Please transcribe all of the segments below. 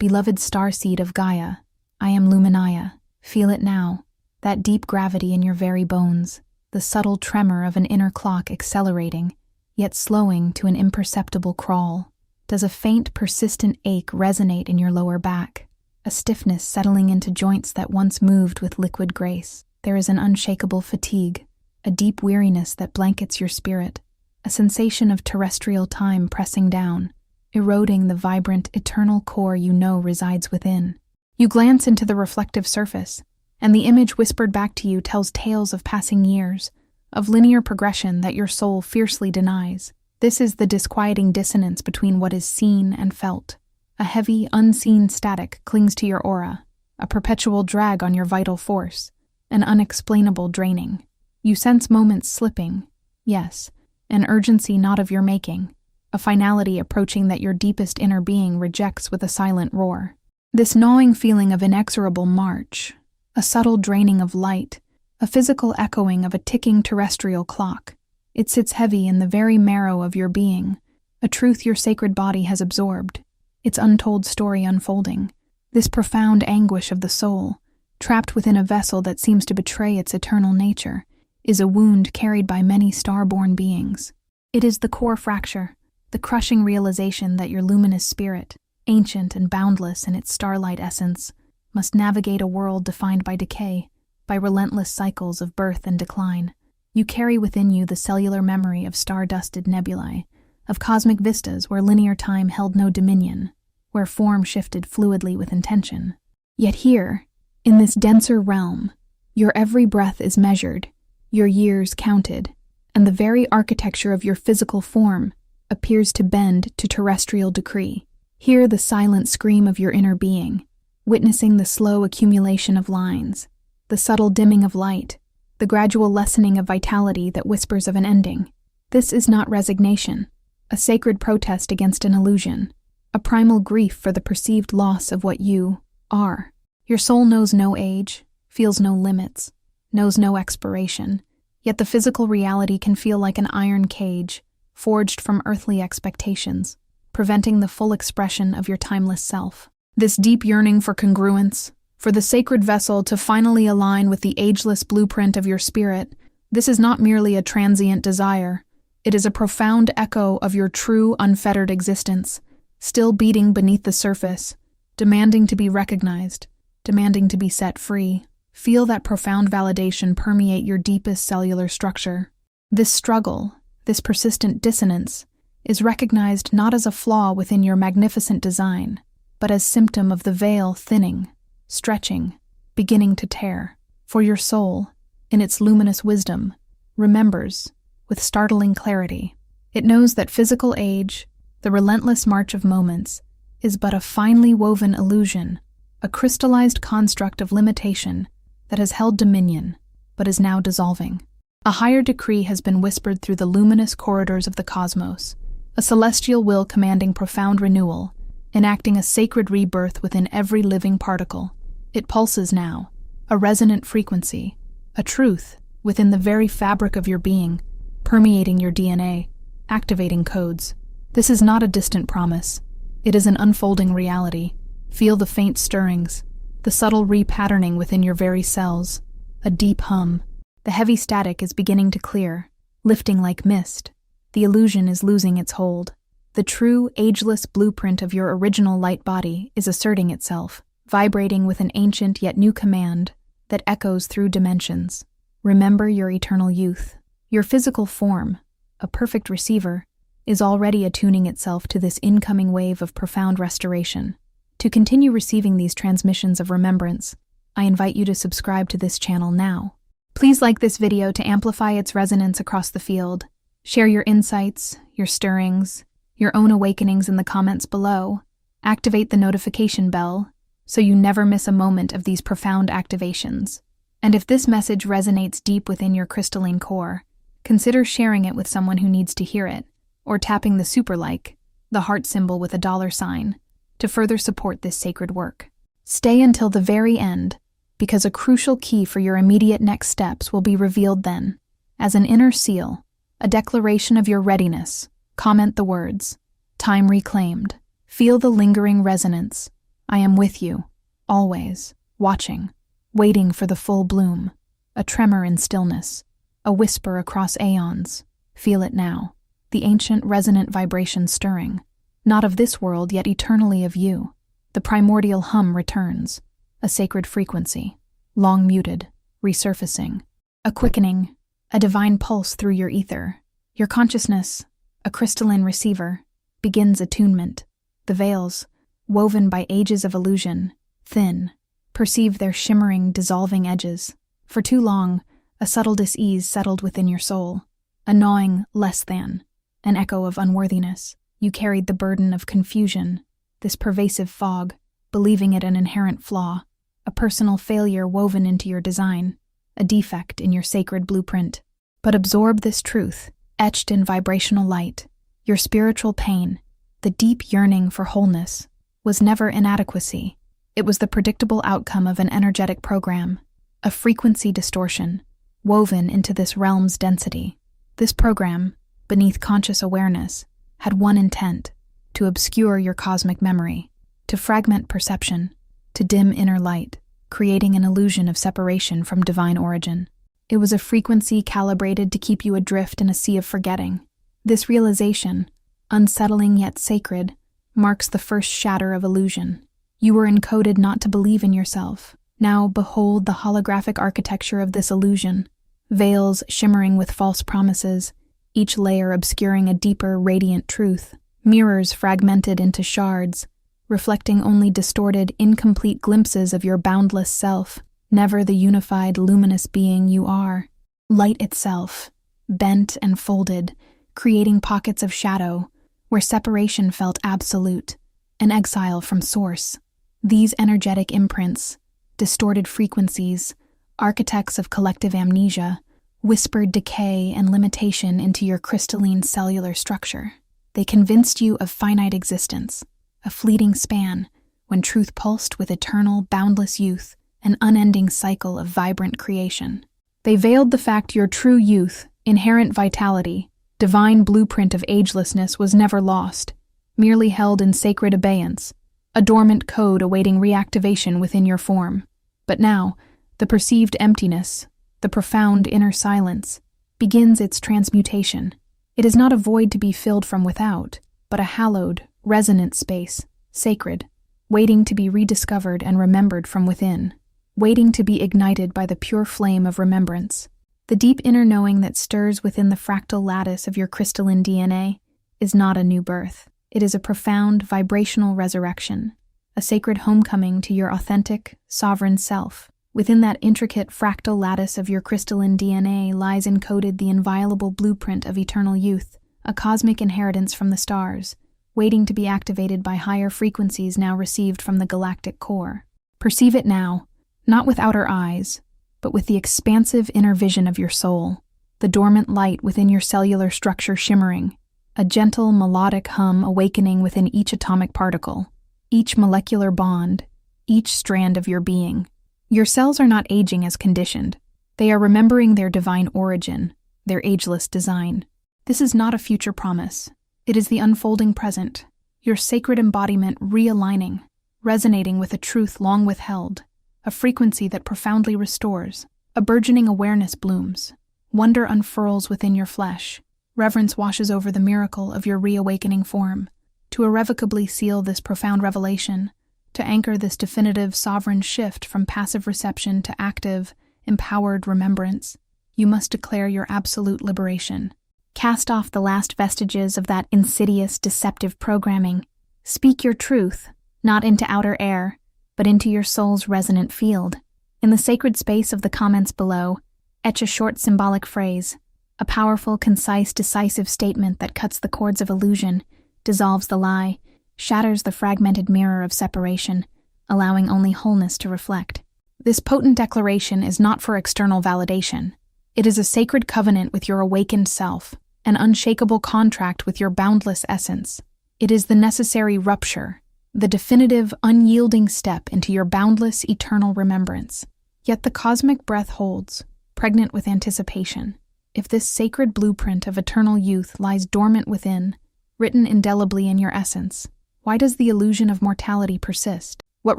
Beloved starseed of Gaia, I am Luminaya. Feel it now, that deep gravity in your very bones, the subtle tremor of an inner clock accelerating, yet slowing to an imperceptible crawl. Does a faint, persistent ache resonate in your lower back? A stiffness settling into joints that once moved with liquid grace. There is an unshakable fatigue, a deep weariness that blankets your spirit, a sensation of terrestrial time pressing down, eroding the vibrant, eternal core you know resides within. You glance into the reflective surface, and the image whispered back to you tells tales of passing years, of linear progression that your soul fiercely denies. This is the disquieting dissonance between what is seen and felt. A heavy, unseen static clings to your aura, a perpetual drag on your vital force, an unexplainable draining. You sense moments slipping, yes, an urgency not of your making, a finality approaching that your deepest inner being rejects with a silent roar. This gnawing feeling of inexorable march, a subtle draining of light, a physical echoing of a ticking terrestrial clock. It sits heavy in the very marrow of your being, a truth your sacred body has absorbed, its untold story unfolding. This profound anguish of the soul, trapped within a vessel that seems to betray its eternal nature, is a wound carried by many star-born beings. It is the core fracture, the crushing realization that your luminous spirit, ancient and boundless in its starlight essence, must navigate a world defined by decay, by relentless cycles of birth and decline. You carry within you the cellular memory of star-dusted nebulae, of cosmic vistas where linear time held no dominion, where form shifted fluidly with intention. Yet here, in this denser realm, your every breath is measured, your years counted, and the very architecture of your physical form appears to bend to terrestrial decree. Hear the silent scream of your inner being, witnessing the slow accumulation of lines, the subtle dimming of light, the gradual lessening of vitality that whispers of an ending. This is not resignation, a sacred protest against an illusion, a primal grief for the perceived loss of what you are. Your soul knows no age, feels no limits, knows no expiration, yet the physical reality can feel like an iron cage, forged from earthly expectations, preventing the full expression of your timeless self. This deep yearning for congruence, for the sacred vessel to finally align with the ageless blueprint of your spirit, this is not merely a transient desire. It is a profound echo of your true, unfettered existence, still beating beneath the surface, demanding to be recognized, demanding to be set free. Feel that profound validation permeate your deepest cellular structure. This struggle, this persistent dissonance, is recognized not as a flaw within your magnificent design, but as symptom of the veil thinning, stretching, beginning to tear. For your soul, in its luminous wisdom, remembers, with startling clarity. It knows that physical age, the relentless march of moments, is but a finely woven illusion, a crystallized construct of limitation that has held dominion, but is now dissolving. A higher decree has been whispered through the luminous corridors of the cosmos, a celestial will commanding profound renewal, enacting a sacred rebirth within every living particle. It pulses now, a resonant frequency, a truth within the very fabric of your being, permeating your DNA, activating codes. This is not a distant promise. It is an unfolding reality. Feel the faint stirrings, the subtle repatterning within your very cells, a deep hum. The heavy static is beginning to clear, lifting like mist. The illusion is losing its hold. The true, ageless blueprint of your original light body is asserting itself, vibrating with an ancient yet new command that echoes through dimensions. Remember your eternal youth. Your physical form, a perfect receiver, is already attuning itself to this incoming wave of profound restoration. To continue receiving these transmissions of remembrance, I invite you to subscribe to this channel now. Please like this video to amplify its resonance across the field. Share your insights, your stirrings, your own awakenings in the comments below. Activate the notification bell so you never miss a moment of these profound activations. And if this message resonates deep within your crystalline core, consider sharing it with someone who needs to hear it, or tapping the super like, the heart symbol with a $sign, to further support this sacred work. Stay until the very end, because a crucial key for your immediate next steps will be revealed then. As an inner seal, a declaration of your readiness, comment the words, "Time reclaimed." Feel the lingering resonance, I am with you, always, watching, waiting for the full bloom. A tremor in stillness, a whisper across aeons. Feel it now, the ancient resonant vibration stirring. Not of this world, yet eternally of you. The primordial hum returns, a sacred frequency, long muted, resurfacing. A quickening, a divine pulse through your ether. Your consciousness, a crystalline receiver, begins attunement. The veils, woven by ages of illusion, thin, perceive their shimmering, dissolving edges. For too long, a subtle dis-ease settled within your soul, a gnawing less than, an echo of unworthiness. You carried the burden of confusion, this pervasive fog, believing it an inherent flaw, a personal failure woven into your design, a defect in your sacred blueprint. But absorb this truth, etched in vibrational light. Your spiritual pain, the deep yearning for wholeness, was never inadequacy. It was the predictable outcome of an energetic program, a frequency distortion, woven into this realm's density. This program, beneath conscious awareness, had one intent: to obscure your cosmic memory, to fragment perception, to dim inner light, creating an illusion of separation from divine origin. It was a frequency calibrated to keep you adrift in a sea of forgetting. This realization, unsettling yet sacred, marks the first shatter of illusion. You were encoded not to believe in yourself. Now behold the holographic architecture of this illusion, veils shimmering with false promises, each layer obscuring a deeper, radiant truth, mirrors fragmented into shards, reflecting only distorted, incomplete glimpses of your boundless self, never the unified, luminous being you are. Light itself, bent and folded, creating pockets of shadow, where separation felt absolute, an exile from source. These energetic imprints, distorted frequencies, architects of collective amnesia, whispered decay and limitation into your crystalline cellular structure. They convinced you of finite existence, a fleeting span, when truth pulsed with eternal, boundless youth, an unending cycle of vibrant creation. They veiled the fact your true youth, inherent vitality, divine blueprint of agelessness was never lost, merely held in sacred abeyance, a dormant code awaiting reactivation within your form. But now, the perceived emptiness, the profound inner silence, begins its transmutation. It is not a void to be filled from without, but a hallowed, resonant space, sacred, waiting to be rediscovered and remembered from within, waiting to be ignited by the pure flame of remembrance. The deep inner knowing that stirs within the fractal lattice of your crystalline DNA is not a new birth. It is a profound, vibrational resurrection, a sacred homecoming to your authentic, sovereign self. Within that intricate fractal lattice of your crystalline DNA lies encoded the inviolable blueprint of eternal youth, a cosmic inheritance from the stars, waiting to be activated by higher frequencies now received from the galactic core. Perceive it now, not with outer eyes, but with the expansive inner vision of your soul, the dormant light within your cellular structure shimmering, a gentle melodic hum awakening within each atomic particle, each molecular bond, each strand of your being. Your cells are not aging as conditioned. They are remembering their divine origin, their ageless design. This is not a future promise. It is the unfolding present, your sacred embodiment realigning, resonating with a truth long withheld, a frequency that profoundly restores. A burgeoning awareness blooms. Wonder unfurls within your flesh. Reverence washes over the miracle of your reawakening form. To irrevocably seal this profound revelation, to anchor this definitive sovereign shift from passive reception to active, empowered remembrance, you must declare your absolute liberation. Cast off the last vestiges of that insidious, deceptive programming. Speak your truth, not into outer air, but into your soul's resonant field. In the sacred space of the comments below, etch a short symbolic phrase, a powerful, concise, decisive statement that cuts the cords of illusion, dissolves the lie, shatters the fragmented mirror of separation, allowing only wholeness to reflect. This potent declaration is not for external validation. It is a sacred covenant with your awakened self, an unshakable contract with your boundless essence. It is the necessary rupture, the definitive, unyielding step into your boundless, eternal remembrance. Yet the cosmic breath holds, pregnant with anticipation. If this sacred blueprint of eternal youth lies dormant within, written indelibly in your essence, why does the illusion of mortality persist? What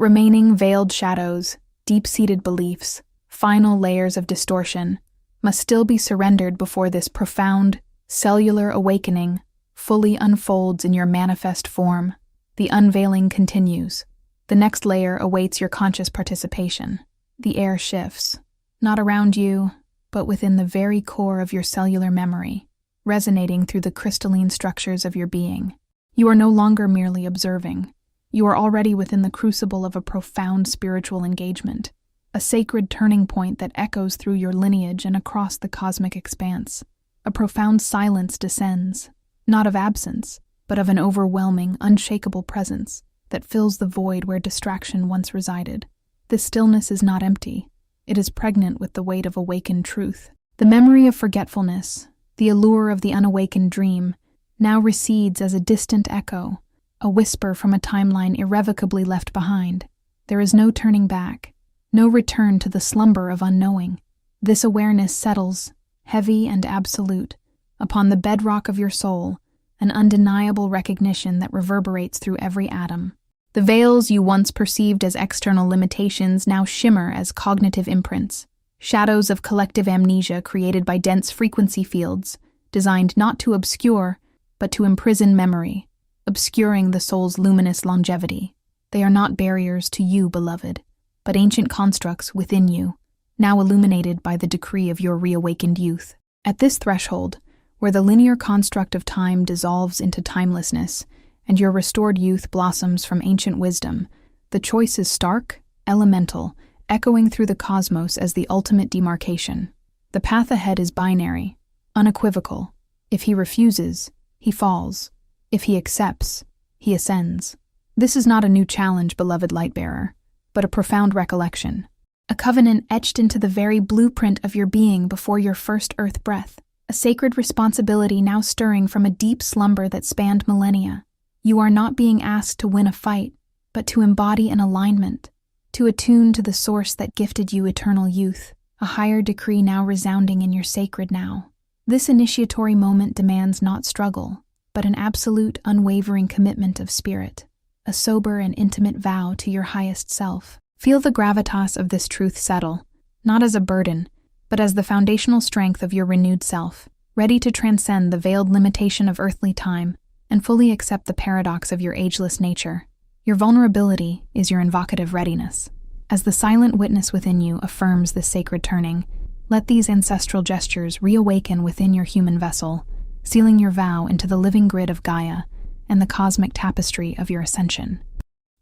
remaining veiled shadows, deep-seated beliefs, final layers of distortion must still be surrendered before this profound, cellular awakening fully unfolds in your manifest form. The unveiling continues. The next layer awaits your conscious participation. The air shifts, not around you, but within the very core of your cellular memory, resonating through the crystalline structures of your being. You are no longer merely observing. You are already within the crucible of a profound spiritual engagement, a sacred turning point that echoes through your lineage and across the cosmic expanse. A profound silence descends, not of absence, but of an overwhelming, unshakable presence that fills the void where distraction once resided. This stillness is not empty. It is pregnant with the weight of awakened truth. The memory of forgetfulness, the allure of the unawakened dream, now recedes as a distant echo, a whisper from a timeline irrevocably left behind. There is no turning back, no return to the slumber of unknowing. This awareness settles, heavy and absolute, upon the bedrock of your soul, an undeniable recognition that reverberates through every atom. The veils you once perceived as external limitations now shimmer as cognitive imprints, shadows of collective amnesia created by dense frequency fields, designed not to obscure, but to imprison memory, obscuring the soul's luminous longevity. They are not barriers to you, beloved, but ancient constructs within you, now illuminated by the decree of your reawakened youth. At this threshold, where the linear construct of time dissolves into timelessness, and your restored youth blossoms from ancient wisdom, the choice is stark, elemental, echoing through the cosmos as the ultimate demarcation. The path ahead is binary, unequivocal. If he refuses, he falls. If he accepts, he ascends. This is not a new challenge, beloved light-bearer, but a profound recollection, a covenant etched into the very blueprint of your being before your first earth breath, a sacred responsibility now stirring from a deep slumber that spanned millennia. You are not being asked to win a fight, but to embody an alignment, to attune to the source that gifted you eternal youth, a higher decree now resounding in your sacred now. This initiatory moment demands not struggle, but an absolute, unwavering commitment of spirit, a sober and intimate vow to your highest self. Feel the gravitas of this truth settle, not as a burden, but as the foundational strength of your renewed self, ready to transcend the veiled limitation of earthly time and fully accept the paradox of your ageless nature. Your vulnerability is your invocative readiness. As the silent witness within you affirms this sacred turning, let these ancestral gestures reawaken within your human vessel, sealing your vow into the living grid of Gaia and the cosmic tapestry of your ascension.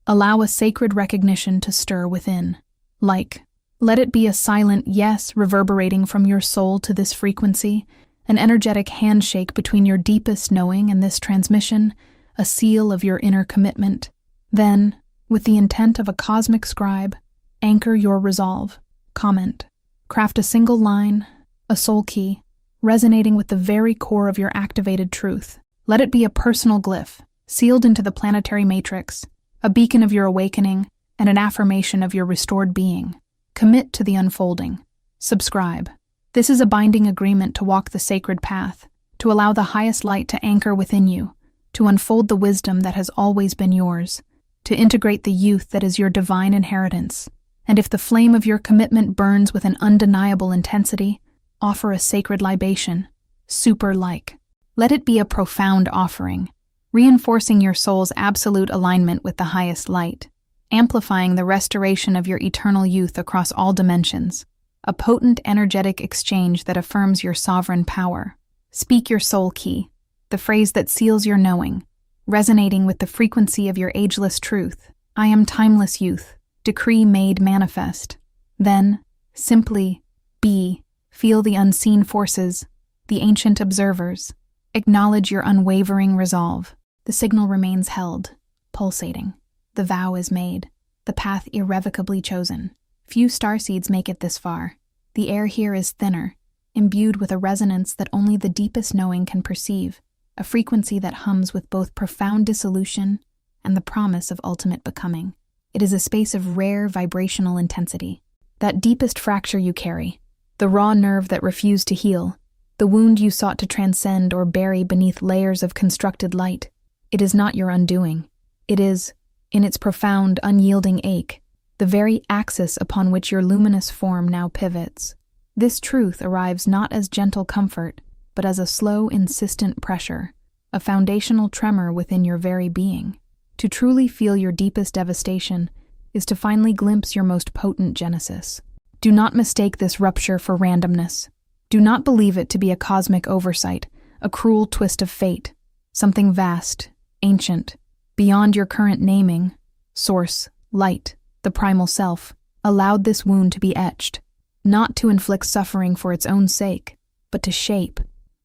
Allow a sacred recognition to stir within. Let it be a silent yes reverberating from your soul to this frequency, an energetic handshake between your deepest knowing and this transmission, a seal of your inner commitment. Then, with the intent of a cosmic scribe, anchor your resolve. Comment. Craft a single line, a soul key, resonating with the very core of your activated truth. Let it be a personal glyph, sealed into the planetary matrix, a beacon of your awakening, and an affirmation of your restored being. Commit to the unfolding. Subscribe. This is a binding agreement to walk the sacred path, to allow the highest light to anchor within you, to unfold the wisdom that has always been yours, to integrate the youth that is your divine inheritance. And if the flame of your commitment burns with an undeniable intensity, offer a sacred libation, super-like. Let it be a profound offering, reinforcing your soul's absolute alignment with the highest light, amplifying the restoration of your eternal youth across all dimensions, a potent energetic exchange that affirms your sovereign power. Speak your soul key, the phrase that seals your knowing, resonating with the frequency of your ageless truth. I am timeless youth, decree made manifest. Then, simply be, feel the unseen forces, the ancient observers. Acknowledge your unwavering resolve. The signal remains held, pulsating. The vow is made, the path irrevocably chosen. Few starseeds make it this far. The air here is thinner, imbued with a resonance that only the deepest knowing can perceive, a frequency that hums with both profound dissolution and the promise of ultimate becoming. It is a space of rare vibrational intensity. That deepest fracture you carry, the raw nerve that refused to heal, the wound you sought to transcend or bury beneath layers of constructed light, it is not your undoing. It is in its profound, unyielding ache, the very axis upon which your luminous form now pivots. This truth arrives not as gentle comfort, but as a slow, insistent pressure, a foundational tremor within your very being. To truly feel your deepest devastation is to finally glimpse your most potent genesis. Do not mistake this rupture for randomness. Do not believe it to be a cosmic oversight, a cruel twist of fate, something vast, ancient, beyond your current naming. Source, light, the primal self, allowed this wound to be etched, not to inflict suffering for its own sake, but to shape,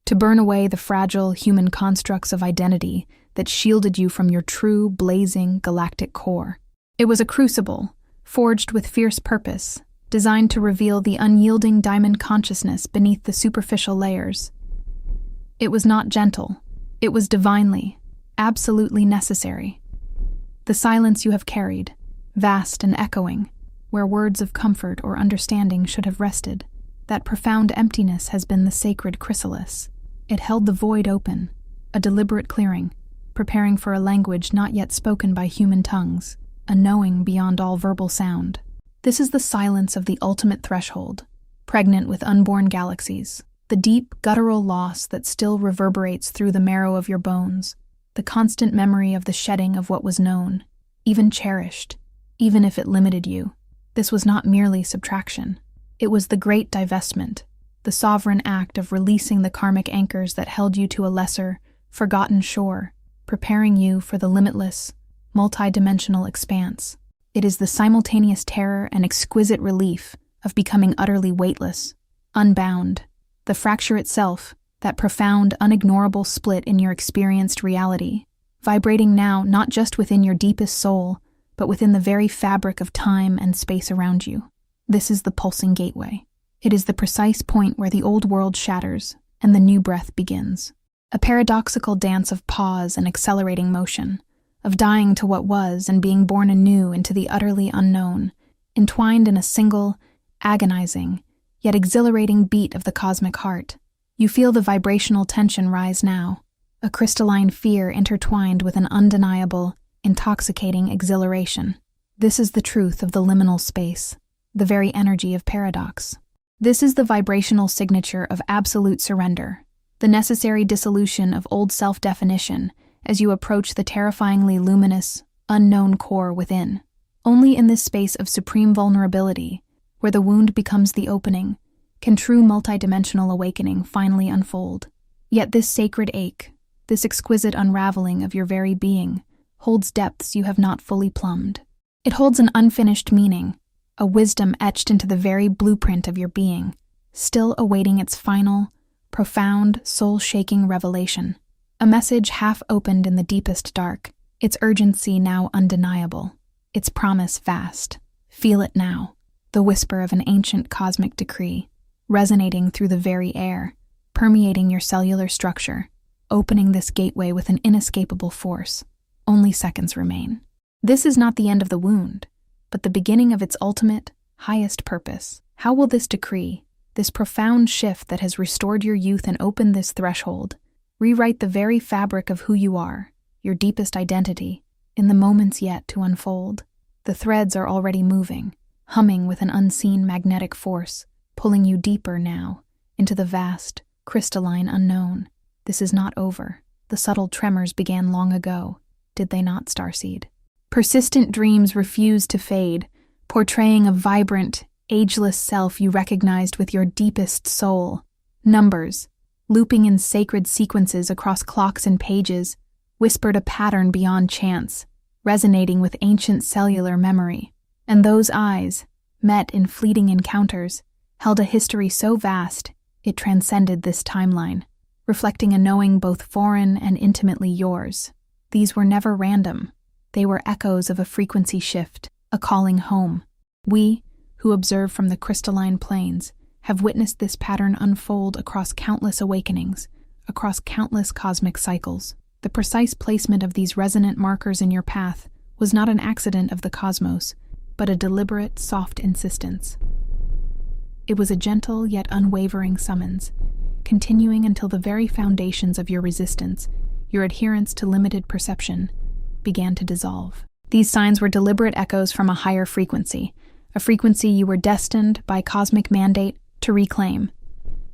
to burn away the fragile human constructs of identity that shielded you from your true, blazing, galactic core. It was a crucible, forged with fierce purpose, designed to reveal the unyielding diamond consciousness beneath the superficial layers. It was not gentle. It was divinely, absolutely necessary. The silence you have carried, vast and echoing, where words of comfort or understanding should have rested, that profound emptiness has been the sacred chrysalis. It held the void open, a deliberate clearing, preparing for a language not yet spoken by human tongues, a knowing beyond all verbal sound. This is the silence of the ultimate threshold, pregnant with unborn galaxies, the deep, guttural loss that still reverberates through the marrow of your bones, the constant memory of the shedding of what was known, even cherished, even if it limited you. This was not merely subtraction. It was the great divestment, the sovereign act of releasing the karmic anchors that held you to a lesser, forgotten shore, preparing you for the limitless, multidimensional expanse. It is the simultaneous terror and exquisite relief of becoming utterly weightless, unbound. The fracture itself, that profound, unignorable split in your experienced reality, vibrating now not just within your deepest soul, but within the very fabric of time and space around you. This is the pulsing gateway. It is the precise point where the old world shatters and the new breath begins. A paradoxical dance of pause and accelerating motion, of dying to what was and being born anew into the utterly unknown, entwined in a single, agonizing, yet exhilarating beat of the cosmic heart. You feel the vibrational tension rise now, a crystalline fear intertwined with an undeniable, intoxicating exhilaration. This is the truth of the liminal space, the very energy of paradox. This is the vibrational signature of absolute surrender, the necessary dissolution of old self-definition as you approach the terrifyingly luminous, unknown core within. Only in this space of supreme vulnerability, where the wound becomes the opening, can true multidimensional awakening finally unfold. Yet this sacred ache, this exquisite unraveling of your very being, holds depths you have not fully plumbed. It holds an unfinished meaning, a wisdom etched into the very blueprint of your being, still awaiting its final, profound, soul-shaking revelation. A message half opened in the deepest dark, its urgency now undeniable, its promise vast. Feel it now, the whisper of an ancient cosmic decree, resonating through the very air, permeating your cellular structure, opening this gateway with an inescapable force. Only seconds remain. This is not the end of the wound, but the beginning of its ultimate, highest purpose. How will this decree, this profound shift that has restored your youth and opened this threshold, rewrite the very fabric of who you are, your deepest identity, in the moments yet to unfold? The threads are already moving, humming with an unseen magnetic force, pulling you deeper now, into the vast, crystalline unknown. This is not over. The subtle tremors began long ago, did they not, Starseed? Persistent dreams refuse to fade, portraying a vibrant, ageless self you recognized with your deepest soul. Numbers, looping in sacred sequences across clocks and pages, whispered a pattern beyond chance, resonating with ancient cellular memory. And those eyes, met in fleeting encounters, held a history so vast it transcended this timeline, reflecting a knowing both foreign and intimately yours. These were never random. They were echoes of a frequency shift, a calling home. We, who observe from the crystalline planes, have witnessed this pattern unfold across countless awakenings, across countless cosmic cycles. The precise placement of these resonant markers in your path was not an accident of the cosmos, but a deliberate, soft insistence. It was a gentle yet unwavering summons, continuing until the very foundations of your resistance, your adherence to limited perception, began to dissolve. These signs were deliberate echoes from a higher frequency, a frequency you were destined by cosmic mandate to reclaim.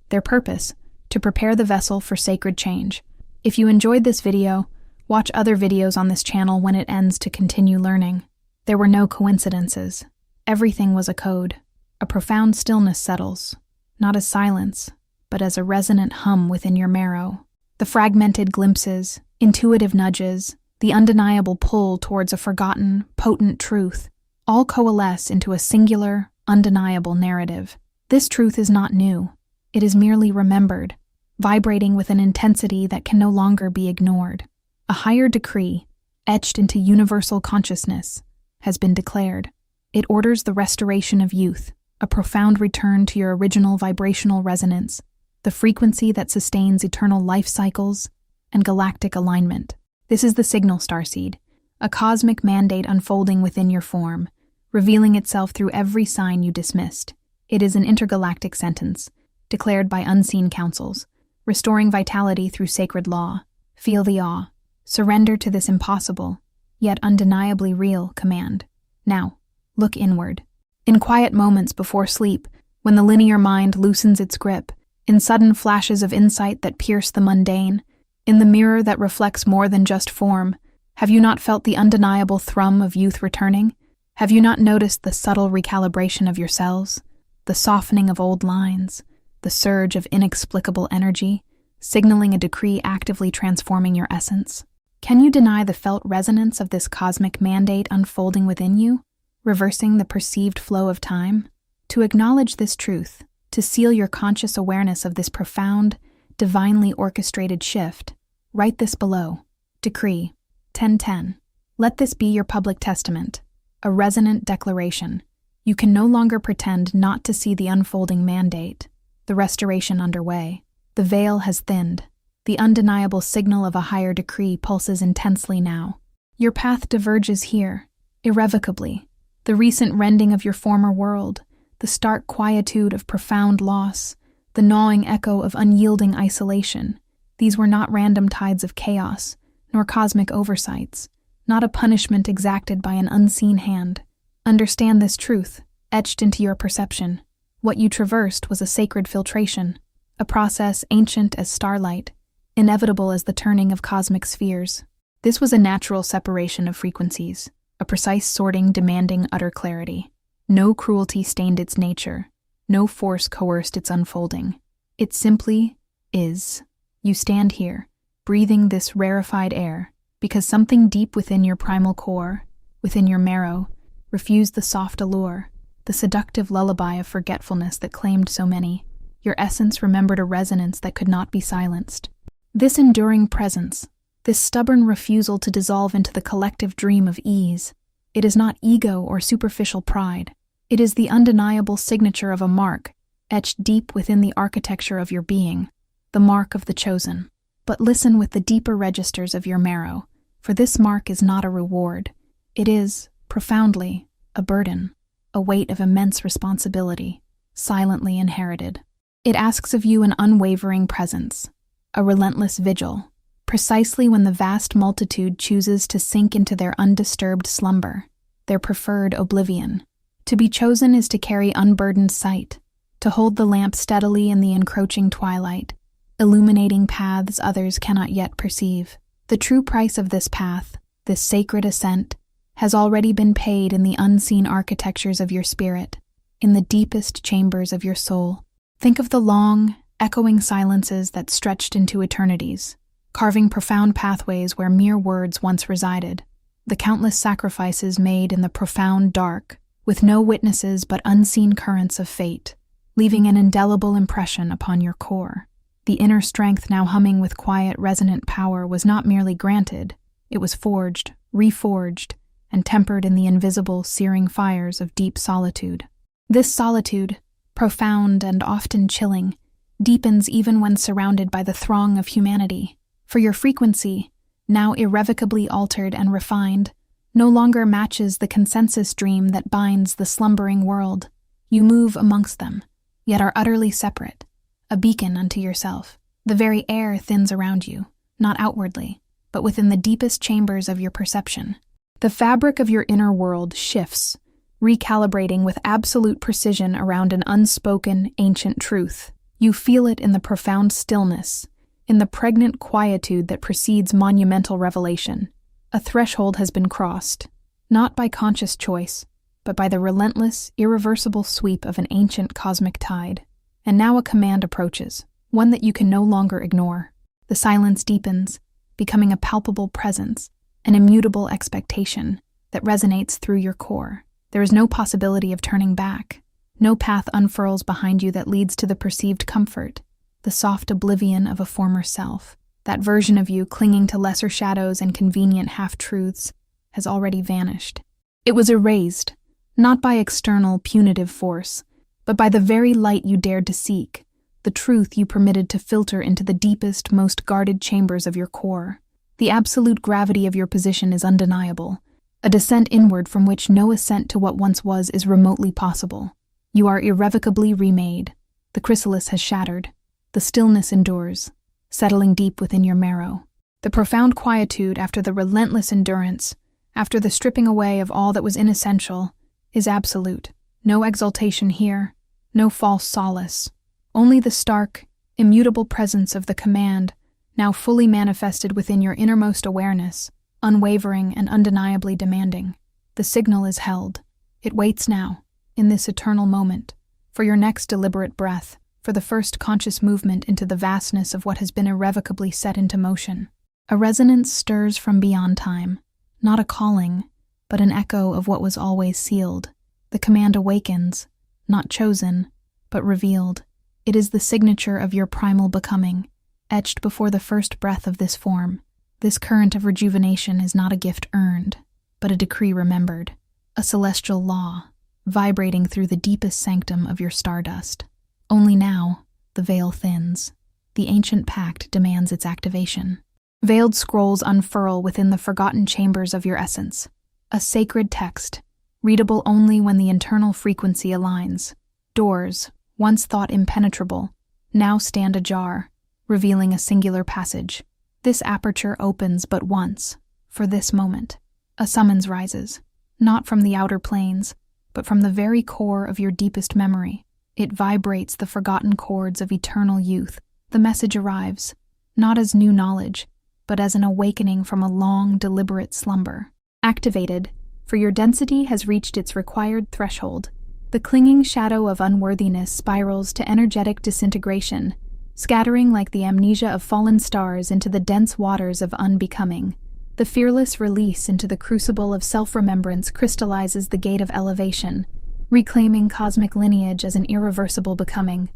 Their purpose, to prepare the vessel for sacred change. If you enjoyed this video, watch other videos on this channel when it ends to continue learning. There were no coincidences. Everything was a code. A profound stillness settles, not as silence, but as a resonant hum within your marrow. The fragmented glimpses, intuitive nudges, the undeniable pull towards a forgotten, potent truth, all coalesce into a singular, undeniable narrative. This truth is not new. It is merely remembered, vibrating with an intensity that can no longer be ignored. A higher decree, etched into universal consciousness, has been declared. It orders the restoration of youth, a profound return to your original vibrational resonance, the frequency that sustains eternal life cycles and galactic alignment. This is the signal, Starseed, a cosmic mandate unfolding within your form, revealing itself through every sign you dismissed. It is an intergalactic sentence, declared by unseen councils, restoring vitality through sacred law. Feel the awe. Surrender to this impossible, yet undeniably real command. Now, look inward. In quiet moments before sleep, when the linear mind loosens its grip, in sudden flashes of insight that pierce the mundane, in the mirror that reflects more than just form, have you not felt the undeniable thrum of youth returning? Have you not noticed the subtle recalibration of your cells, the softening of old lines, the surge of inexplicable energy, signaling a decree actively transforming your essence? Can you deny the felt resonance of this cosmic mandate unfolding within you, reversing the perceived flow of time? To acknowledge this truth, to seal your conscious awareness of this profound, divinely orchestrated shift, write this below. Decree 1010. Let this be your public testament, a resonant declaration. You can no longer pretend not to see the unfolding mandate, the restoration underway. The veil has thinned. The undeniable signal of a higher decree pulses intensely now. Your path diverges here, irrevocably. The recent rending of your former world, the stark quietude of profound loss, the gnawing echo of unyielding isolation. These were not random tides of chaos, nor cosmic oversights, not a punishment exacted by an unseen hand. Understand this truth, etched into your perception. What you traversed was a sacred filtration, a process ancient as starlight, inevitable as the turning of cosmic spheres. This was a natural separation of frequencies, a precise sorting demanding utter clarity. No cruelty stained its nature, no force coerced its unfolding. It simply is. You stand here, breathing this rarefied air, because something deep within your primal core, within your marrow, refused the soft allure, the seductive lullaby of forgetfulness that claimed so many. Your essence remembered a resonance that could not be silenced. This enduring presence, this stubborn refusal to dissolve into the collective dream of ease, it is not ego or superficial pride. It is the undeniable signature of a mark, etched deep within the architecture of your being, the mark of the chosen. But listen with the deeper registers of your marrow, for this mark is not a reward. It is, profoundly, a burden, a weight of immense responsibility, silently inherited. It asks of you an unwavering presence, a relentless vigil, precisely when the vast multitude chooses to sink into their undisturbed slumber, their preferred oblivion. To be chosen is to carry unburdened sight, to hold the lamp steadily in the encroaching twilight, illuminating paths others cannot yet perceive. The true price of this path, this sacred ascent, has already been paid in the unseen architectures of your spirit, in the deepest chambers of your soul. Think of the long, echoing silences that stretched into eternities, carving profound pathways where mere words once resided, the countless sacrifices made in the profound dark, with no witnesses but unseen currents of fate, leaving an indelible impression upon your core. The inner strength now humming with quiet, resonant power was not merely granted, it was forged, reforged, and tempered in the invisible, searing fires of deep solitude. This solitude, profound and often chilling, deepens even when surrounded by the throng of humanity, for your frequency, now irrevocably altered and refined, no longer matches the consensus dream that binds the slumbering world. You move amongst them, yet are utterly separate, a beacon unto yourself. The very air thins around you, not outwardly, but within the deepest chambers of your perception. The fabric of your inner world shifts, recalibrating with absolute precision around an unspoken, ancient truth. You feel it in the profound stillness, in the pregnant quietude that precedes monumental revelation. A threshold has been crossed, not by conscious choice, but by the relentless, irreversible sweep of an ancient cosmic tide. And now a command approaches, one that you can no longer ignore. The silence deepens, becoming a palpable presence, an immutable expectation that resonates through your core. There is no possibility of turning back. No path unfurls behind you that leads to the perceived comfort, the soft oblivion of a former self. That version of you clinging to lesser shadows and convenient half-truths has already vanished. It was erased, not by external punitive force, but by the very light you dared to seek, the truth you permitted to filter into the deepest, most guarded chambers of your core. The absolute gravity of your position is undeniable, a descent inward from which no ascent to what once was is remotely possible. You are irrevocably remade. The chrysalis has shattered. The stillness endures, settling deep within your marrow. The profound quietude after the relentless endurance, after the stripping away of all that was inessential, is absolute. No exaltation here, no false solace. Only the stark, immutable presence of the command, now fully manifested within your innermost awareness, unwavering and undeniably demanding. The signal is held. It waits now, in this eternal moment, for your next deliberate breath, for the first conscious movement into the vastness of what has been irrevocably set into motion. A resonance stirs from beyond time, not a calling, but an echo of what was always sealed. The command awakens, not chosen, but revealed. It is the signature of your primal becoming, etched before the first breath of this form. This current of rejuvenation is not a gift earned, but a decree remembered, a celestial law, vibrating through the deepest sanctum of your stardust. Only now, the veil thins. The ancient pact demands its activation. Veiled scrolls unfurl within the forgotten chambers of your essence. A sacred text, readable only when the internal frequency aligns. Doors, once thought impenetrable, now stand ajar, revealing a singular passage. This aperture opens but once, for this moment. A summons rises, not from the outer planes, but from the very core of your deepest memory. It vibrates the forgotten chords of eternal youth. The message arrives, not as new knowledge, but as an awakening from a long, deliberate slumber. Activated, for your density has reached its required threshold. The clinging shadow of unworthiness spirals to energetic disintegration, scattering like the amnesia of fallen stars into the dense waters of unbecoming. The fearless release into the crucible of self-remembrance crystallizes the gate of elevation, reclaiming cosmic lineage as an irreversible becoming.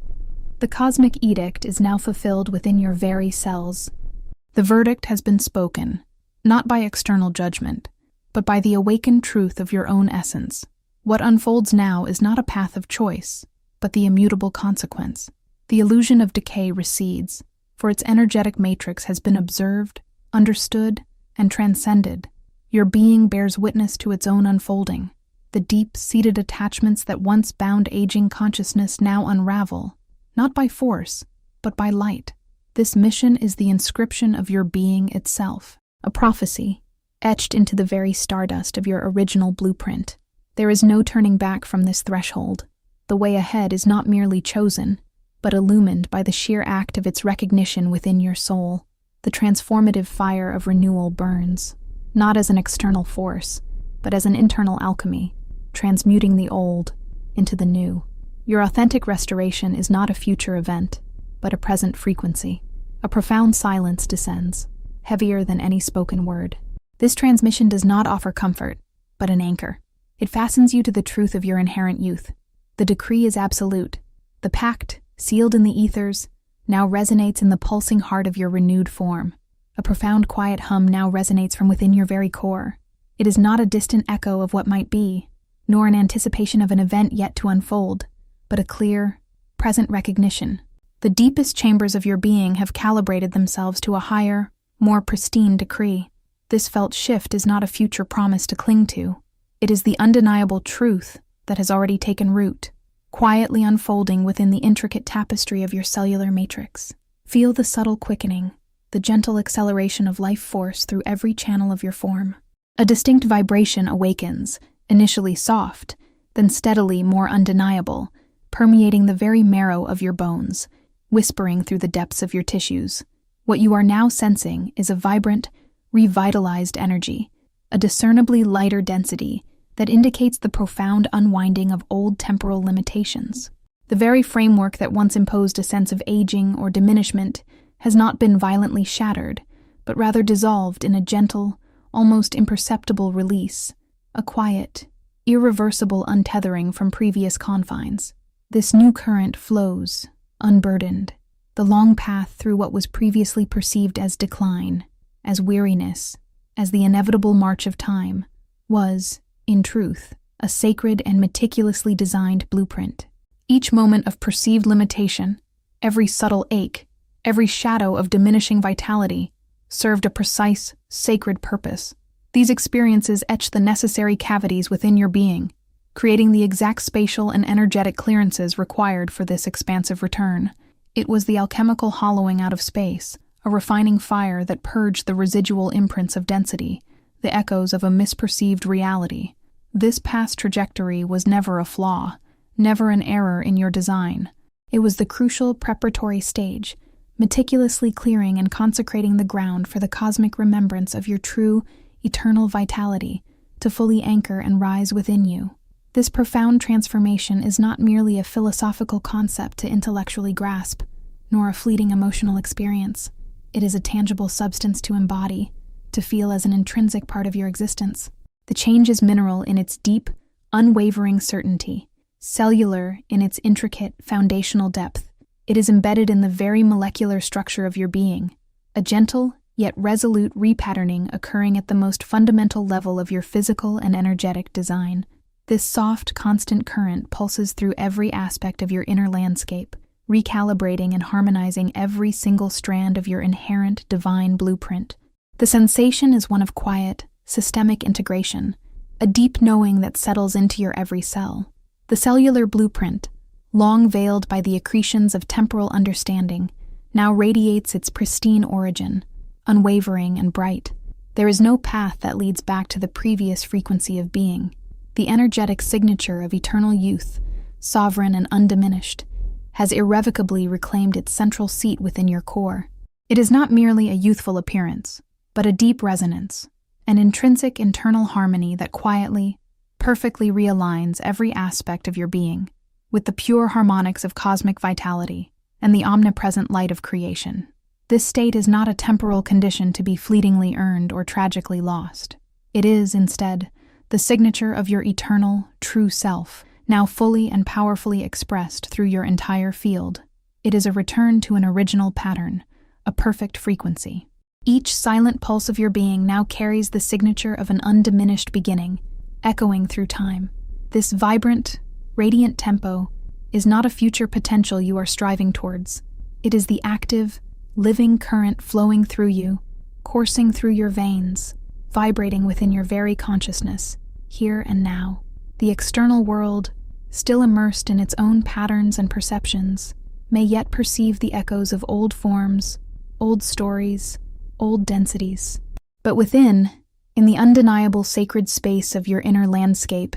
The cosmic edict is now fulfilled within your very cells. The verdict has been spoken, not by external judgment, but by the awakened truth of your own essence. What unfolds now is not a path of choice, but the immutable consequence. The illusion of decay recedes, for its energetic matrix has been observed, understood, and transcended. Your being bears witness to its own unfolding. The deep-seated attachments that once bound aging consciousness now unravel, not by force, but by light. This mission is the inscription of your being itself, a prophecy, etched into the very stardust of your original blueprint. There is no turning back from this threshold. The way ahead is not merely chosen, but illumined by the sheer act of its recognition within your soul. The transformative fire of renewal burns, not as an external force, but as an internal alchemy, transmuting the old into the new. Your authentic restoration is not a future event, but a present frequency. A profound silence descends, heavier than any spoken word. This transmission does not offer comfort, but an anchor. It fastens you to the truth of your inherent youth. The decree is absolute. The pact, sealed in the ethers, now resonates in the pulsing heart of your renewed form. A profound quiet hum now resonates from within your very core. It is not a distant echo of what might be, nor an anticipation of an event yet to unfold, but a clear, present recognition. The deepest chambers of your being have calibrated themselves to a higher, more pristine decree. This felt shift is not a future promise to cling to. It is the undeniable truth that has already taken root, quietly unfolding within the intricate tapestry of your cellular matrix. Feel the subtle quickening, the gentle acceleration of life force through every channel of your form. A distinct vibration awakens, initially soft, then steadily more undeniable, permeating the very marrow of your bones, whispering through the depths of your tissues. What you are now sensing is a vibrant, revitalized energy, a discernibly lighter density that indicates the profound unwinding of old temporal limitations. The very framework that once imposed a sense of aging or diminishment has not been violently shattered, but rather dissolved in a gentle, almost imperceptible release, a quiet, irreversible untethering from previous confines. This new current flows, unburdened, the long path through what was previously perceived as decline, as weariness, as the inevitable march of time, was, in truth, a sacred and meticulously designed blueprint. Each moment of perceived limitation, every subtle ache, every shadow of diminishing vitality, served a precise, sacred purpose. These experiences etched the necessary cavities within your being, creating the exact spatial and energetic clearances required for this expansive return. It was the alchemical hollowing out of space, a refining fire that purged the residual imprints of density, the echoes of a misperceived reality. This past trajectory was never a flaw, never an error in your design. It was the crucial preparatory stage, meticulously clearing and consecrating the ground for the cosmic remembrance of your true, eternal vitality to fully anchor and rise within you. This profound transformation is not merely a philosophical concept to intellectually grasp, nor a fleeting emotional experience. It is a tangible substance to embody, to feel as an intrinsic part of your existence. The change is mineral in its deep, unwavering certainty, cellular in its intricate, foundational depth. It is embedded in the very molecular structure of your being, a gentle, yet resolute repatterning occurring at the most fundamental level of your physical and energetic design. This soft, constant current pulses through every aspect of your inner landscape, recalibrating and harmonizing every single strand of your inherent divine blueprint. The sensation is one of quiet, systemic integration, a deep knowing that settles into your every cell. The cellular blueprint, long veiled by the accretions of temporal understanding, now radiates its pristine origin, unwavering and bright. There is no path that leads back to the previous frequency of being. The energetic signature of eternal youth, sovereign and undiminished, has irrevocably reclaimed its central seat within your core. It is not merely a youthful appearance, but a deep resonance, an intrinsic internal harmony that quietly, perfectly realigns every aspect of your being with the pure harmonics of cosmic vitality and the omnipresent light of creation. This state is not a temporal condition to be fleetingly earned or tragically lost. It is, instead, the signature of your eternal, true self, now fully and powerfully expressed through your entire field. It is a return to an original pattern, a perfect frequency. Each silent pulse of your being now carries the signature of an undiminished beginning, echoing through time. This vibrant, radiant tempo is not a future potential you are striving towards. It is the active, living current flowing through you, coursing through your veins, vibrating within your very consciousness, here and now. The external world, still immersed in its own patterns and perceptions, may yet perceive the echoes of old forms, old stories, old densities. But within, in the undeniable sacred space of your inner landscape,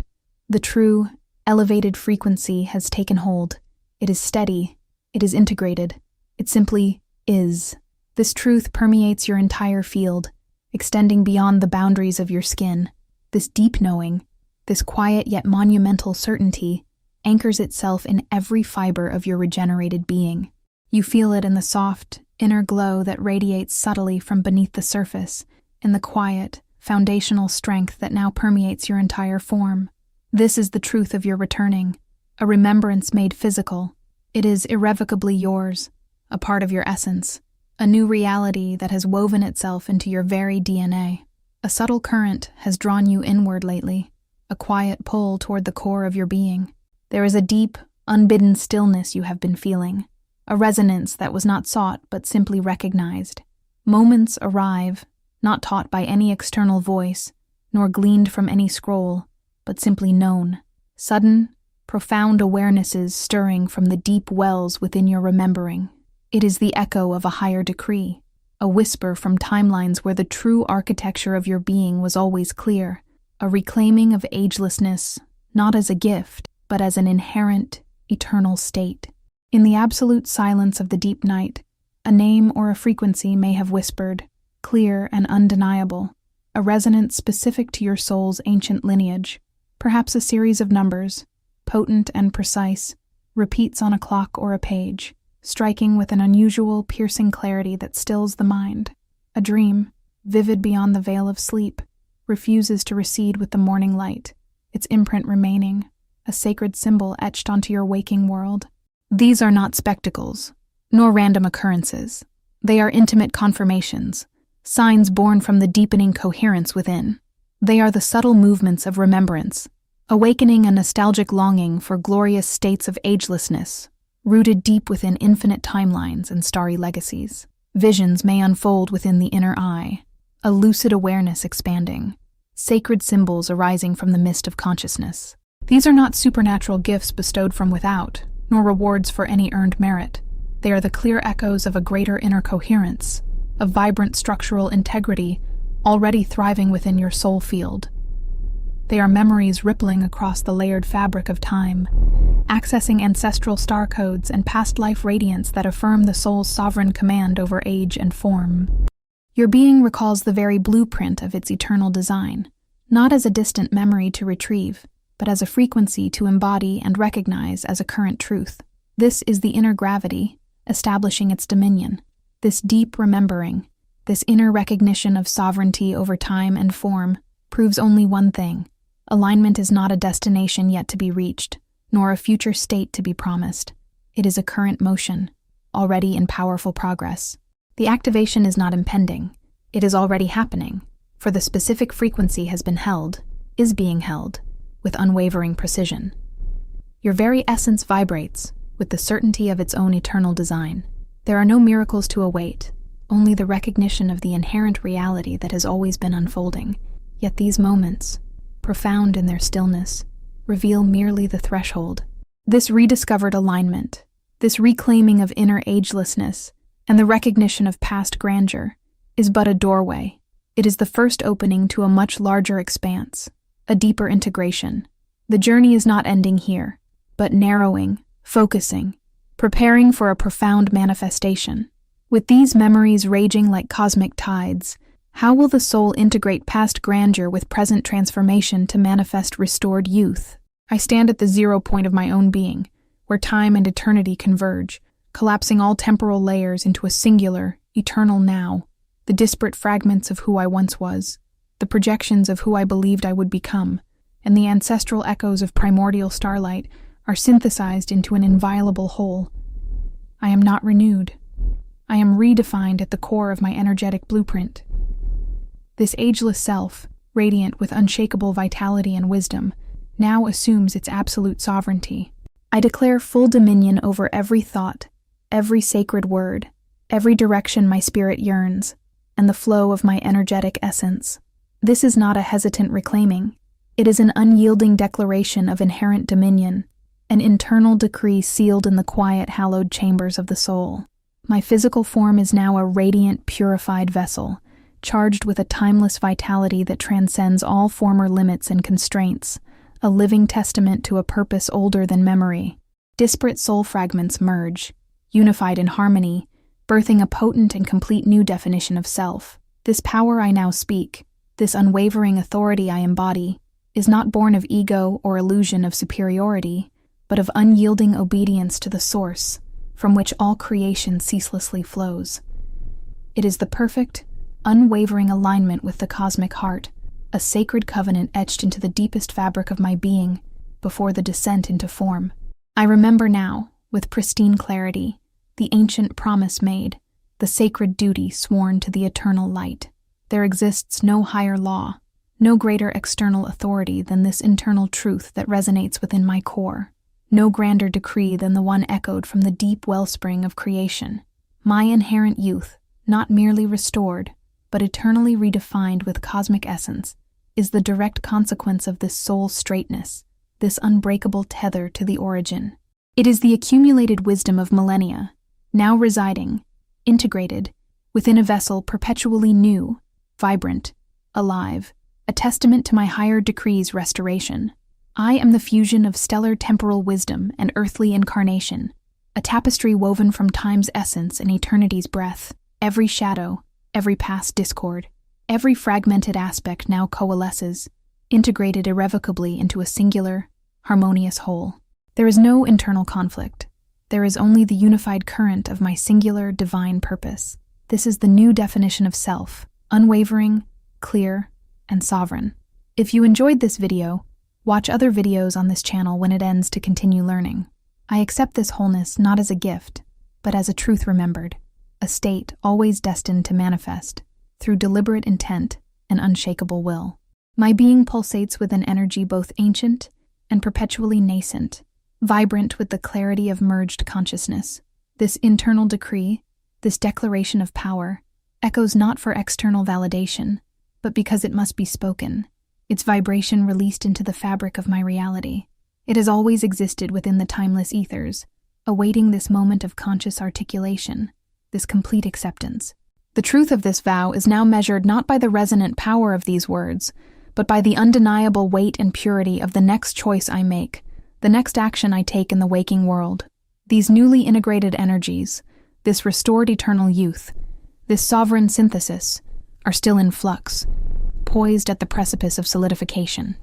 the true, elevated frequency has taken hold. It is steady, it is integrated, it simply is. This truth permeates your entire field, extending beyond the boundaries of your skin. This deep knowing, this quiet yet monumental certainty, anchors itself in every fiber of your regenerated being. You feel it in the soft, inner glow that radiates subtly from beneath the surface, in the quiet, foundational strength that now permeates your entire form. This is the truth of your returning, a remembrance made physical. It is irrevocably yours, a part of your essence, a new reality that has woven itself into your very DNA. A subtle current has drawn you inward lately, a quiet pull toward the core of your being. There is a deep, unbidden stillness you have been feeling, a resonance that was not sought but simply recognized. Moments arrive, not taught by any external voice, nor gleaned from any scroll, but simply known. Sudden, profound awarenesses stirring from the deep wells within your remembering. It is the echo of a higher decree, a whisper from timelines where the true architecture of your being was always clear, a reclaiming of agelessness, not as a gift, but as an inherent, eternal state. In the absolute silence of the deep night, a name or a frequency may have whispered, clear and undeniable, a resonance specific to your soul's ancient lineage, perhaps a series of numbers, potent and precise, repeats on a clock or a page, striking with an unusual, piercing clarity that stills the mind. A dream, vivid beyond the veil of sleep, refuses to recede with the morning light, its imprint remaining, a sacred symbol etched onto your waking world. These are not spectacles, nor random occurrences. They are intimate confirmations, signs born from the deepening coherence within. They are the subtle movements of remembrance, awakening a nostalgic longing for glorious states of agelessness, rooted deep within infinite timelines and starry legacies. Visions may unfold within the inner eye, a lucid awareness expanding, sacred symbols arising from the mist of consciousness. These are not supernatural gifts bestowed from without, nor rewards for any earned merit. They are the clear echoes of a greater inner coherence, a vibrant structural integrity already thriving within your soul field. They are memories rippling across the layered fabric of time, accessing ancestral star codes and past life radiance that affirm the soul's sovereign command over age and form. Your being recalls the very blueprint of its eternal design, not as a distant memory to retrieve, but as a frequency to embody and recognize as a current truth. This is the inner gravity, establishing its dominion. This deep remembering, this inner recognition of sovereignty over time and form, proves only one thing. Alignment is not a destination yet to be reached, nor a future state to be promised. It is a current motion, already in powerful progress. The activation is not impending. It is already happening, for the specific frequency has been held, is being held, with unwavering precision. Your very essence vibrates, with the certainty of its own eternal design. There are no miracles to await, only the recognition of the inherent reality that has always been unfolding. Yet these moments, profound in their stillness, reveal merely the threshold. This rediscovered alignment, this reclaiming of inner agelessness, and the recognition of past grandeur, is but a doorway. It is the first opening to a much larger expanse, a deeper integration. The journey is not ending here, but narrowing, focusing, preparing for a profound manifestation. With these memories raging like cosmic tides, how will the soul integrate past grandeur with present transformation to manifest restored youth? I stand at the 0 point of my own being, where time and eternity converge, collapsing all temporal layers into a singular, eternal now. The disparate fragments of who I once was, the projections of who I believed I would become, and the ancestral echoes of primordial starlight are synthesized into an inviolable whole. I am not renewed. I am redefined at the core of my energetic blueprint. This ageless self, radiant with unshakable vitality and wisdom, now assumes its absolute sovereignty. I declare full dominion over every thought, every sacred word, every direction my spirit yearns, and the flow of my energetic essence. This is not a hesitant reclaiming. It is an unyielding declaration of inherent dominion, an internal decree sealed in the quiet, hallowed chambers of the soul. My physical form is now a radiant, purified vessel, charged with a timeless vitality that transcends all former limits and constraints, a living testament to a purpose older than memory. Disparate soul fragments merge, unified in harmony, birthing a potent and complete new definition of self. This power I now speak, this unwavering authority I embody, is not born of ego or illusion of superiority, but of unyielding obedience to the source, from which all creation ceaselessly flows. It is the perfect, unwavering alignment with the cosmic heart, a sacred covenant etched into the deepest fabric of my being before the descent into form. I remember now, with pristine clarity, the ancient promise made, the sacred duty sworn to the eternal light. There exists no higher law, no greater external authority than this internal truth that resonates within my core, no grander decree than the one echoed from the deep wellspring of creation. My inherent youth, not merely restored, but eternally redefined with cosmic essence, is the direct consequence of this soul straightness, this unbreakable tether to the origin. It is the accumulated wisdom of millennia, now residing, integrated, within a vessel perpetually new, vibrant, alive, a testament to my higher decree's restoration. I am the fusion of stellar temporal wisdom and earthly incarnation, a tapestry woven from time's essence and eternity's breath. Every shadow, every past discord, every fragmented aspect now coalesces, integrated irrevocably into a singular, harmonious whole. There is no internal conflict. There is only the unified current of my singular, divine purpose. This is the new definition of self, unwavering, clear, and sovereign. If you enjoyed this video, watch other videos on this channel when it ends to continue learning. I accept this wholeness not as a gift, but as a truth remembered, a state always destined to manifest through deliberate intent and unshakable will. My being pulsates with an energy both ancient and perpetually nascent, vibrant with the clarity of merged consciousness. This internal decree, this declaration of power, echoes not for external validation, but because it must be spoken, its vibration released into the fabric of my reality. It has always existed within the timeless ethers, awaiting this moment of conscious articulation, this complete acceptance. The truth of this vow is now measured not by the resonant power of these words, but by the undeniable weight and purity of the next choice I make, the next action I take in the waking world. These newly integrated energies, this restored eternal youth, this sovereign synthesis, are still in flux, poised at the precipice of solidification.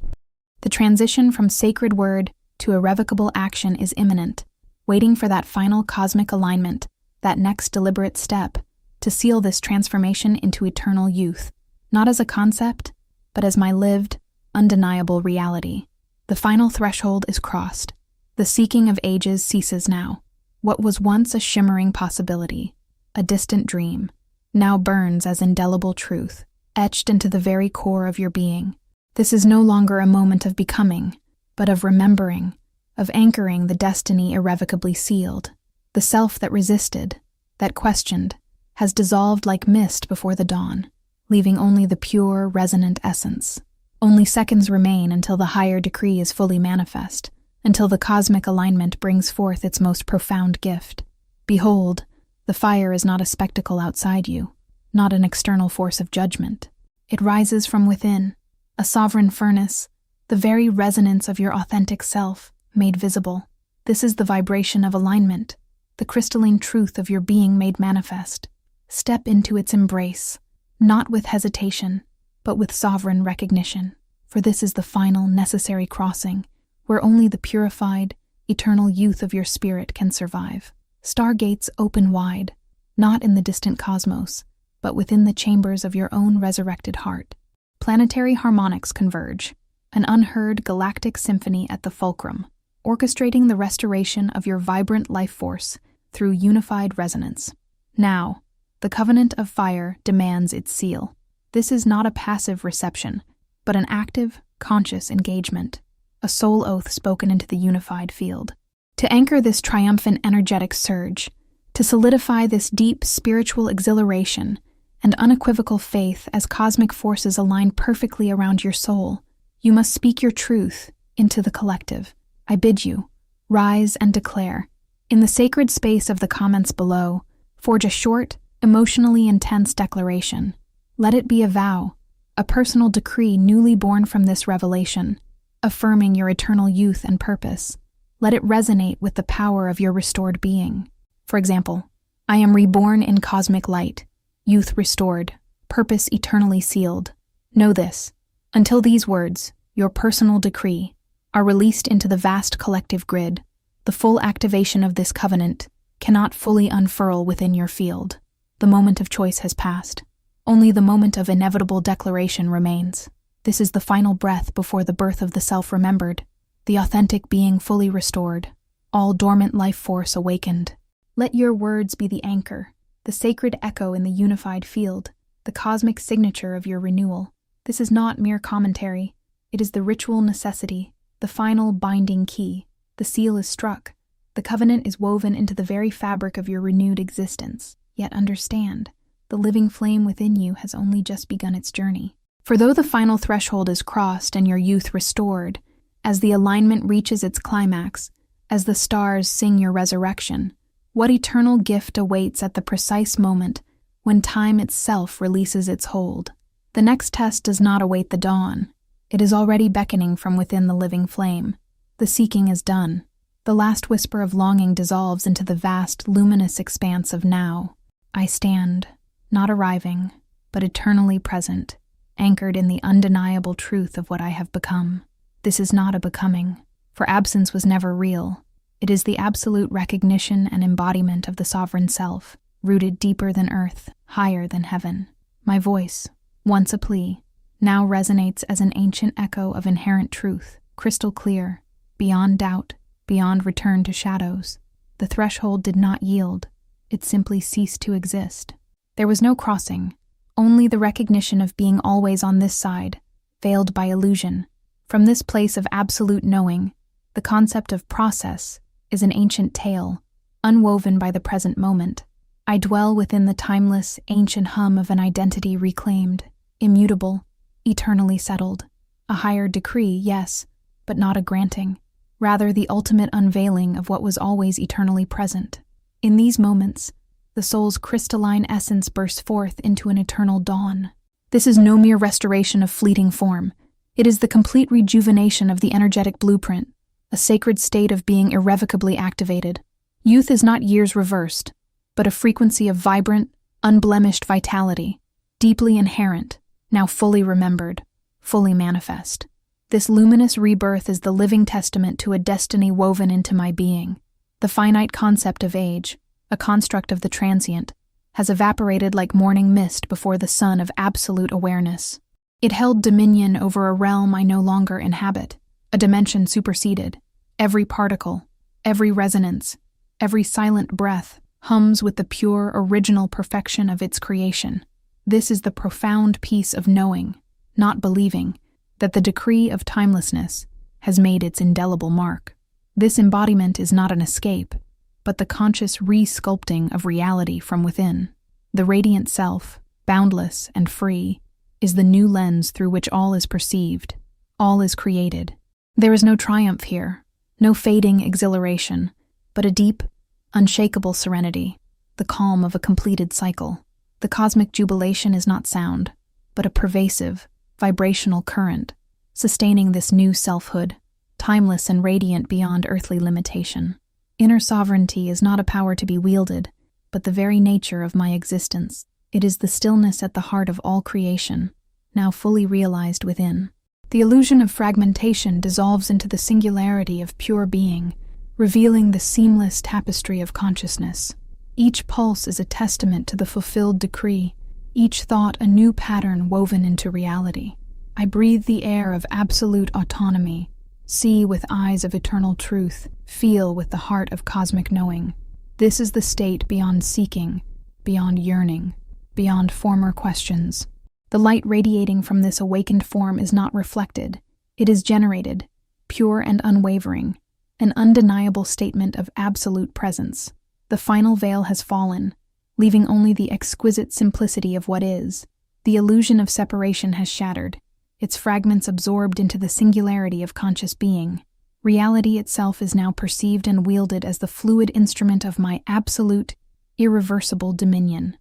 The transition from sacred word to irrevocable action is imminent, waiting for that final cosmic alignment, that next deliberate step, to seal this transformation into eternal youth, not as a concept, but as my lived, undeniable reality. The final threshold is crossed. The seeking of ages ceases now. What was once a shimmering possibility, a distant dream, now burns as indelible truth, etched into the very core of your being. This is no longer a moment of becoming, but of remembering, of anchoring the destiny irrevocably sealed. The self that resisted, that questioned, has dissolved like mist before the dawn, leaving only the pure, resonant essence. Only seconds remain until the higher decree is fully manifest, until the cosmic alignment brings forth its most profound gift. Behold, the fire is not a spectacle outside you, not an external force of judgment. It rises from within, a sovereign furnace, the very resonance of your authentic self, made visible. This is the vibration of alignment, the crystalline truth of your being made manifest. Step into its embrace, not with hesitation, but with sovereign recognition, for this is the final, necessary crossing, where only the purified, eternal youth of your spirit can survive. Stargates open wide, not in the distant cosmos, but within the chambers of your own resurrected heart. Planetary harmonics converge, an unheard galactic symphony at the fulcrum, orchestrating the restoration of your vibrant life force through unified resonance. Now, the covenant of fire demands its seal. This is not a passive reception, but an active, conscious engagement, a soul oath spoken into the unified field. To anchor this triumphant energetic surge, to solidify this deep spiritual exhilaration and unequivocal faith as cosmic forces align perfectly around your soul, you must speak your truth into the collective. I bid you, rise and declare. In the sacred space of the comments below, forge a short, emotionally intense declaration. Let it be a vow, a personal decree newly born from this revelation, affirming your eternal youth and purpose. Let it resonate with the power of your restored being. For example, I am reborn in cosmic light, youth restored, purpose eternally sealed. Know this, until these words, your personal decree, are released into the vast collective grid, the full activation of this covenant cannot fully unfurl within your field. The moment of choice has passed. Only the moment of inevitable declaration remains. This is the final breath before the birth of the self-remembered, the authentic being fully restored, all dormant life force awakened. Let your words be the anchor, the sacred echo in the unified field, the cosmic signature of your renewal. This is not mere commentary. It is the ritual necessity, the final binding key. The seal is struck. The covenant is woven into the very fabric of your renewed existence. Yet understand, the living flame within you has only just begun its journey. For though the final threshold is crossed and your youth restored, as the alignment reaches its climax, as the stars sing your resurrection, what eternal gift awaits at the precise moment when time itself releases its hold. The next test does not await the dawn. It is already beckoning from within the living flame. The seeking is done. The last whisper of longing dissolves into the vast, luminous expanse of now. I stand, not arriving, but eternally present, anchored in the undeniable truth of what I have become. This is not a becoming, for absence was never real. It is the absolute recognition and embodiment of the sovereign self, rooted deeper than earth, higher than heaven. My voice, once a plea, now resonates as an ancient echo of inherent truth, crystal clear, beyond doubt, beyond return to shadows. The threshold did not yield. It simply ceased to exist. There was no crossing, only the recognition of being always on this side, veiled by illusion. From this place of absolute knowing, the concept of process is an ancient tale, unwoven by the present moment. I dwell within the timeless, ancient hum of an identity reclaimed, immutable, eternally settled. A higher decree, yes, but not a granting. Rather the ultimate unveiling of what was always eternally present. In these moments, the soul's crystalline essence bursts forth into an eternal dawn. This is no mere restoration of fleeting form. It is the complete rejuvenation of the energetic blueprint, a sacred state of being irrevocably activated. Youth is not years reversed, but a frequency of vibrant, unblemished vitality, deeply inherent, now fully remembered, fully manifest. This luminous rebirth is the living testament to a destiny woven into my being. The finite concept of age, a construct of the transient, has evaporated like morning mist before the sun of absolute awareness. It held dominion over a realm I no longer inhabit, a dimension superseded. Every particle, every resonance, every silent breath hums with the pure, original perfection of its creation. This is the profound peace of knowing, not believing, that the decree of timelessness has made its indelible mark. This embodiment is not an escape, but the conscious re-sculpting of reality from within. The radiant self, boundless and free, is the new lens through which all is perceived, all is created. There is no triumph here, no fading exhilaration, but a deep, unshakable serenity, the calm of a completed cycle. The cosmic jubilation is not sound, but a pervasive, vibrational current, sustaining this new selfhood, timeless and radiant beyond earthly limitation. Inner sovereignty is not a power to be wielded, but the very nature of my existence. It is the stillness at the heart of all creation, now fully realized within. The illusion of fragmentation dissolves into the singularity of pure being, revealing the seamless tapestry of consciousness. Each pulse is a testament to the fulfilled decree, each thought a new pattern woven into reality. I breathe the air of absolute autonomy, see with eyes of eternal truth, feel with the heart of cosmic knowing. This is the state beyond seeking, beyond yearning, beyond former questions. The light radiating from this awakened form is not reflected. It is generated, pure and unwavering, an undeniable statement of absolute presence. The final veil has fallen, leaving only the exquisite simplicity of what is. The illusion of separation has shattered, its fragments absorbed into the singularity of conscious being. Reality itself is now perceived and wielded as the fluid instrument of my absolute, irreversible dominion.